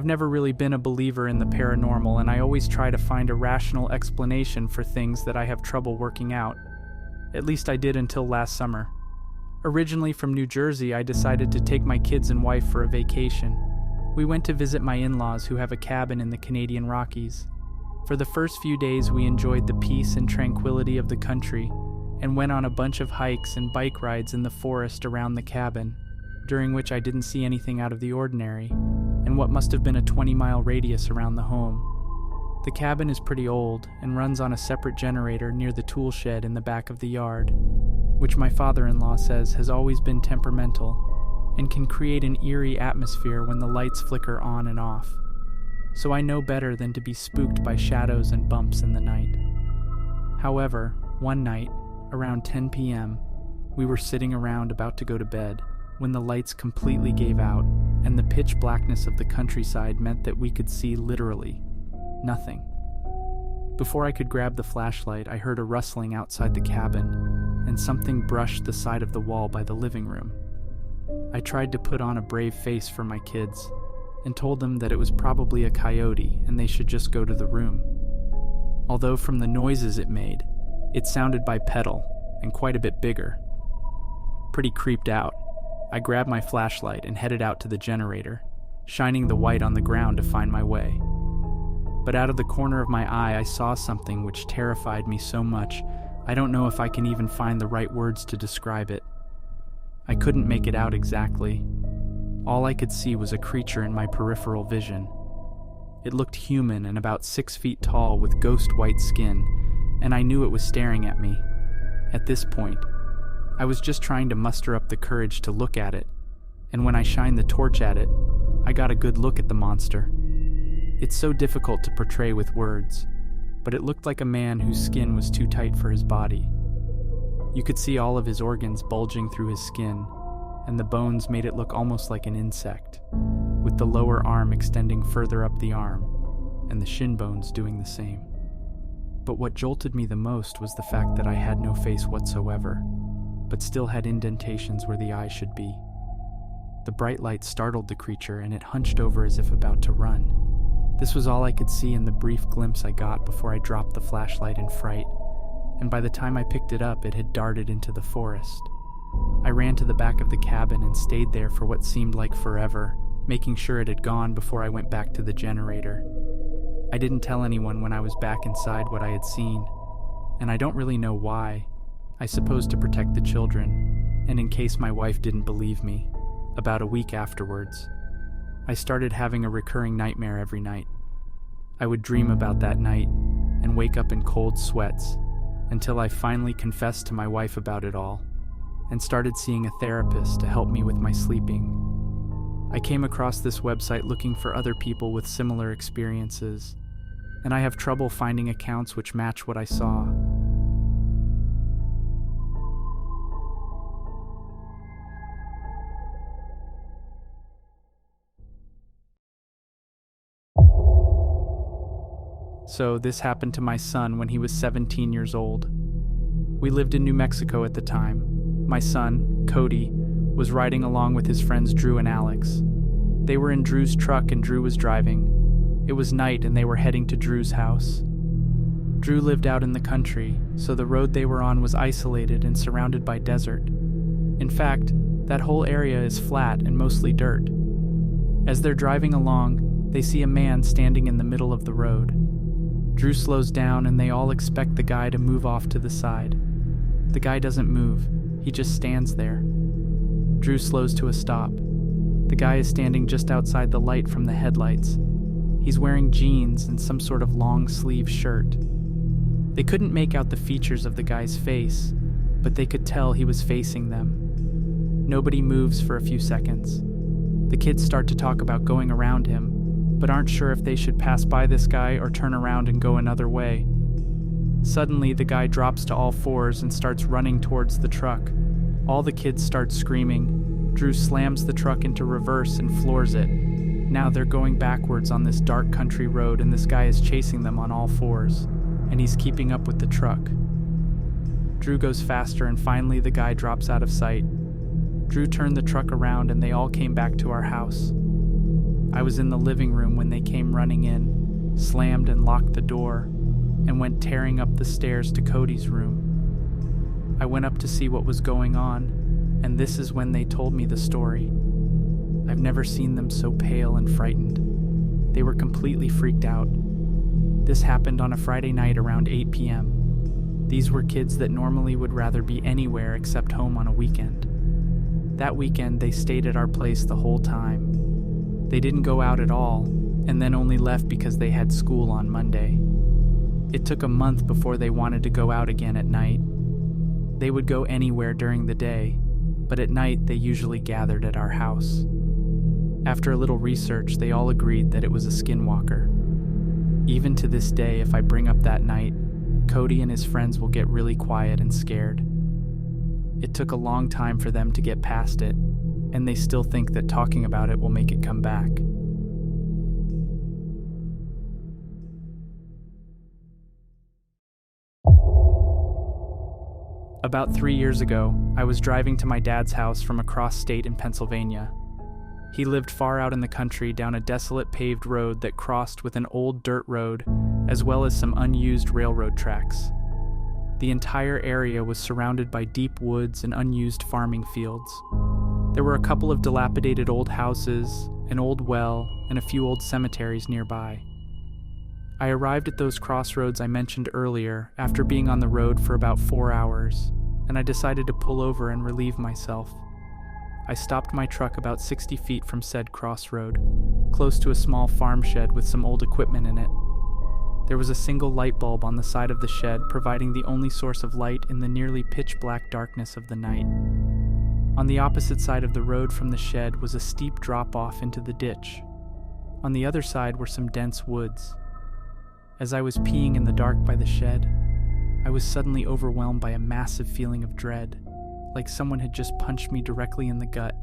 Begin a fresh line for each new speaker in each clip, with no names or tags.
I've never really been a believer in the paranormal, and I always try to find a rational explanation for things that I have trouble working out. At least I did until last summer. Originally from New Jersey, I decided to take my kids and wife for a vacation. We went to visit my in-laws who have a cabin in the Canadian Rockies. For the first few days, we enjoyed the peace and tranquility of the country and went on a bunch of hikes and bike rides in the forest around the cabin, during which I didn't see anything out of the ordinary, in what must have been a 20-mile radius around the home. The cabin is pretty old and runs on a separate generator near the tool shed in the back of the yard, which my father-in-law says has always been temperamental and can create an eerie atmosphere when the lights flicker on and off. So I know better than to be spooked by shadows and bumps in the night. However, one night, around 10 p.m., we were sitting around about to go to bed when the lights completely gave out and the pitch blackness of the countryside meant that we could see literally nothing. Before I could grab the flashlight, I heard a rustling outside the cabin and something brushed the side of the wall by the living room. I tried to put on a brave face for my kids and told them that it was probably a coyote and they should just go to the room. Although from the noises it made, it sounded bipedal and quite a bit bigger. Pretty creeped out, I grabbed my flashlight and headed out to the generator, shining the white on the ground to find my way. But out of the corner of my eye, I saw something which terrified me so much, I don't know if I can even find the right words to describe it. I couldn't make it out exactly. All I could see was a creature in my peripheral vision. It looked human and about 6 feet tall with ghost white skin, and I knew it was staring at me. At this point, I was just trying to muster up the courage to look at it, and when I shined the torch at it, I got a good look at the monster. It's so difficult to portray with words, but it looked like a man whose skin was too tight for his body. You could see all of his organs bulging through his skin, and the bones made it look almost like an insect, with the lower arm extending further up the arm, and the shin bones doing the same. But what jolted me the most was the fact that I had no face whatsoever, but still had indentations where the eyes should be. The bright light startled the creature, and it hunched over as if about to run. This was all I could see in the brief glimpse I got before I dropped the flashlight in fright, and by the time I picked it up, it had darted into the forest. I ran to the back of the cabin and stayed there for what seemed like forever, making sure it had gone before I went back to the generator. I didn't tell anyone when I was back inside what I had seen, and I don't really know why. I suppose to protect the children, and in case my wife didn't believe me. About a week afterwards, I started having a recurring nightmare every night. I would dream about that night and wake up in cold sweats until I finally confessed to my wife about it all and started seeing a therapist to help me with my sleeping. I came across this website looking for other people with similar experiences, and I have trouble finding accounts which match what I saw. So this happened to my son when he was 17 years old. We lived in New Mexico at the time. My son, Cody, was riding along with his friends Drew and Alex. They were in Drew's truck and Drew was driving. It was night and they were heading to Drew's house. Drew lived out in the country, so the road they were on was isolated and surrounded by desert. In fact, that whole area is flat and mostly dirt. As they're driving along, they see a man standing in the middle of the road. Drew slows down and they all expect the guy to move off to the side. The guy doesn't move, he just stands there. Drew slows to a stop. The guy is standing just outside the light from the headlights. He's wearing jeans and some sort of long-sleeve shirt. They couldn't make out the features of the guy's face, but they could tell he was facing them. Nobody moves for a few seconds. The kids start to talk about going around him, but aren't sure if they should pass by this guy or turn around and go another way. Suddenly, the guy drops to all fours and starts running towards the truck. All the kids start screaming. Drew slams the truck into reverse and floors it. Now they're going backwards on this dark country road and this guy is chasing them on all fours, and he's keeping up with the truck. Drew goes faster and finally the guy drops out of sight. Drew turned the truck around and they all came back to our house. I was in the living room when they came running in, slammed and locked the door, and went tearing up the stairs to Cody's room. I went up to see what was going on, and this is when they told me the story. I've never seen them so pale and frightened. They were completely freaked out. This happened on a Friday night around 8 p.m. These were kids that normally would rather be anywhere except home on a weekend. That weekend, they stayed at our place the whole time. They didn't go out at all, and then only left because they had school on Monday. It took a month before they wanted to go out again at night. They would go anywhere during the day, but at night they usually gathered at our house. After a little research, they all agreed that it was a skinwalker. Even to this day, if I bring up that night, Cody and his friends will get really quiet and scared. It took a long time for them to get past it, and they still think that talking about it will make it come back. About 3 years ago, I was driving to my dad's house from across state in Pennsylvania. He lived far out in the country down a desolate paved road that crossed with an old dirt road, as well as some unused railroad tracks. The entire area was surrounded by deep woods and unused farming fields. There were a couple of dilapidated old houses, an old well, and a few old cemeteries nearby. I arrived at those crossroads I mentioned earlier after being on the road for about 4 hours, and I decided to pull over and relieve myself. I stopped my truck about 60 feet from said crossroad, close to a small farm shed with some old equipment in it. There was a single light bulb on the side of the shed, providing the only source of light in the nearly pitch-black darkness of the night. On the opposite side of the road from the shed was a steep drop-off into the ditch. On the other side were some dense woods. As I was peeing in the dark by the shed, I was suddenly overwhelmed by a massive feeling of dread, like someone had just punched me directly in the gut.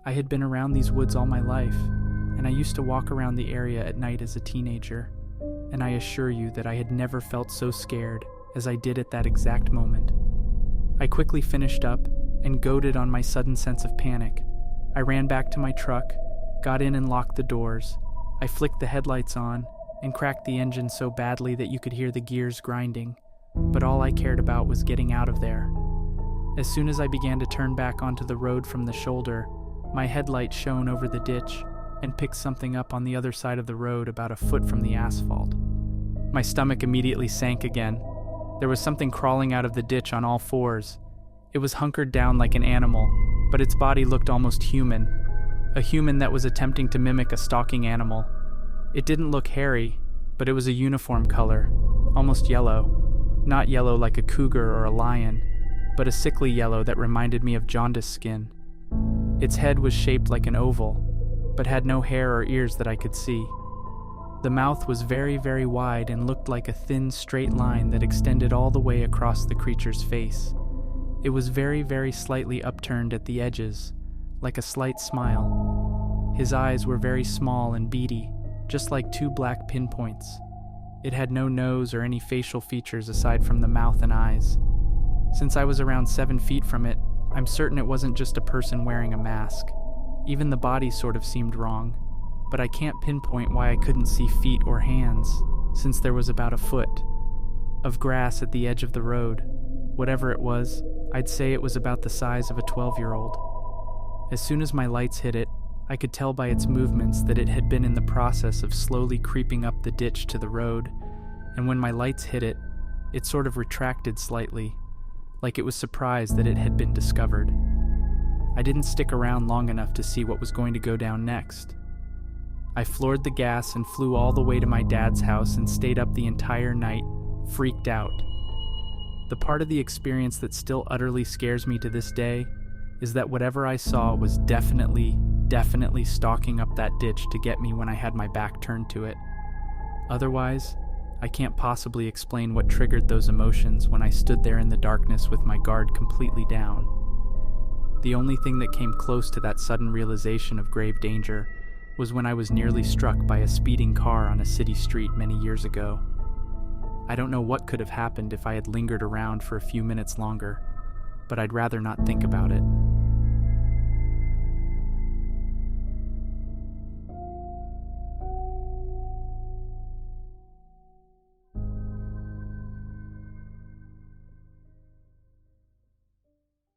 I had been around these woods all my life, and I used to walk around the area at night as a teenager, and I assure you that I had never felt so scared as I did at that exact moment. I quickly finished up, and goaded on my sudden sense of panic, I ran back to my truck, got in and locked the doors. I flicked the headlights on, and cracked the engine so badly that you could hear the gears grinding, but all I cared about was getting out of there. As soon as I began to turn back onto the road from the shoulder, my headlight shone over the ditch and picked something up on the other side of the road about a foot from the asphalt. My stomach immediately sank again. There was something crawling out of the ditch on all fours. It was hunkered down like an animal, but its body looked almost human. A human that was attempting to mimic a stalking animal. It didn't look hairy, but it was a uniform color, almost yellow. Not yellow like a cougar or a lion, but a sickly yellow that reminded me of jaundiced skin. Its head was shaped like an oval, but had no hair or ears that I could see. The mouth was very, very wide and looked like a thin, straight line that extended all the way across the creature's face. It was very, very slightly upturned at the edges, like a slight smile. His eyes were very small and beady, just like 2 black pinpoints. It had no nose or any facial features aside from the mouth and eyes. Since I was around 7 feet from it, I'm certain it wasn't just a person wearing a mask. Even the body sort of seemed wrong, but I can't pinpoint why I couldn't see feet or hands, since there was about a foot of grass at the edge of the road. Whatever it was, I'd say it was about the size of a 12-year-old. As soon as my lights hit it, I could tell by its movements that it had been in the process of slowly creeping up the ditch to the road, and when my lights hit it, it sort of retracted slightly, like it was surprised that it had been discovered. I didn't stick around long enough to see what was going to go down next. I floored the gas and flew all the way to my dad's house and stayed up the entire night, freaked out. The part of the experience that still utterly scares me to this day is that whatever I saw was definitely stalking up that ditch to get me when I had my back turned to it. Otherwise, I can't possibly explain what triggered those emotions when I stood there in the darkness with my guard completely down. The only thing that came close to that sudden realization of grave danger was when I was nearly struck by a speeding car on a city street many years ago. I don't know what could have happened if I had lingered around for a few minutes longer, but I'd rather not think about it.